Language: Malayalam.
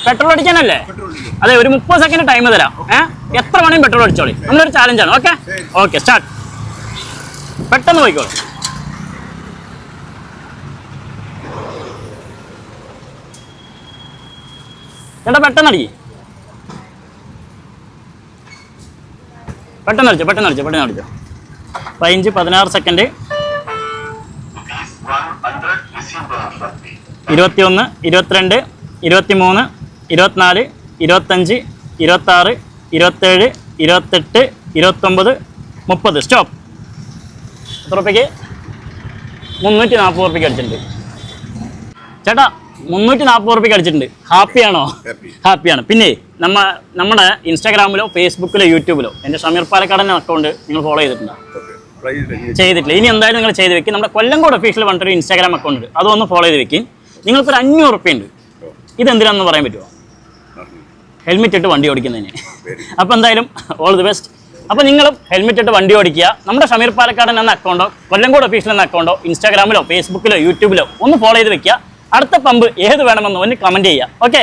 പെട്രോൾ അടിക്കാനല്ലേ? അതെ, ഒരു 30 സെക്കൻഡ് ടൈം തരാം. എത്ര വേണമെങ്കിലും പെട്രോൾ അടിച്ചോളി. നമ്മളൊരു ചാലഞ്ചാണ്. Okay okay, start. പെട്ടെന്ന് പോയിക്കോളൂ. ചേട്ടാ പെട്ടെന്ന് അടിക്കും. പെട്ടെന്ന് അടിച്ചോ. 15 16 സെക്കൻഡ്. 21 22 23 24 25 26 27 28 29 30. സ്റ്റോപ്പ്. എത്ര റുപ്യക്ക്? 340 റുപ്യക്ക് അടിച്ചിട്ടുണ്ട് ചേട്ടാ. 340 റുപ്യക്ക് അടിച്ചിട്ടുണ്ട്. ഹാപ്പിയാണോ? ഹാപ്പിയാണ്. പിന്നെ നമ്മുടെ ഇൻസ്റ്റാഗ്രാമിലോ ഫേസ്ബുക്കിലോ യൂട്യൂബിലോ എൻ്റെ ഷമീർ പാലക്കാടൻ അക്കൗണ്ട് നിങ്ങൾ ഫോളോ ചെയ്തിട്ടുണ്ടോ? ചെയ്തിട്ടില്ല. ഇനി എന്തായാലും നിങ്ങൾ ചെയ്ത് വെക്കും. നമ്മുടെ കൊല്ലംകോട് ഒഫീഷ്യൽ പറഞ്ഞിട്ടൊരു ഇൻസ്റ്റാഗ്രാം അക്കൗണ്ട് ഉണ്ട്, അതൊന്ന് ഫോളോ ചെയ്ത് വെക്കും. നിങ്ങൾക്കൊരു 500 റുപ്യ ഉണ്ട്. ഇതെന്തിനാണെന്ന് പറയാൻ പറ്റുമോ? ഹെൽമെറ്റ് ഇട്ട് വണ്ടി ഓടിക്കുന്നതിന്. അപ്പോൾ എന്തായാലും ഓൾ ദി ബെസ്റ്റ്. അപ്പോൾ നിങ്ങളും ഹെൽമെറ്റ് ഇട്ട് വണ്ടി ഓടിക്കുക. നമ്മുടെ ഷമീർ പാലക്കാടൻ എന്ന അക്കൗണ്ടോ കൊല്ലംകോട് ഒഫീഷ്യൽ എന്ന അക്കൗണ്ടോ ഇൻസ്റ്റാഗ്രാമിലോ ഫേസ്ബുക്കിലോ യൂട്യൂബിലോ ഒന്ന് ഫോളോ ചെയ്ത് വെക്കുക. അടുത്ത പമ്പ് ഏത് വേണമെന്ന് ഒന്ന് കമൻറ്റ് ചെയ്യുക. ഓക്കെ.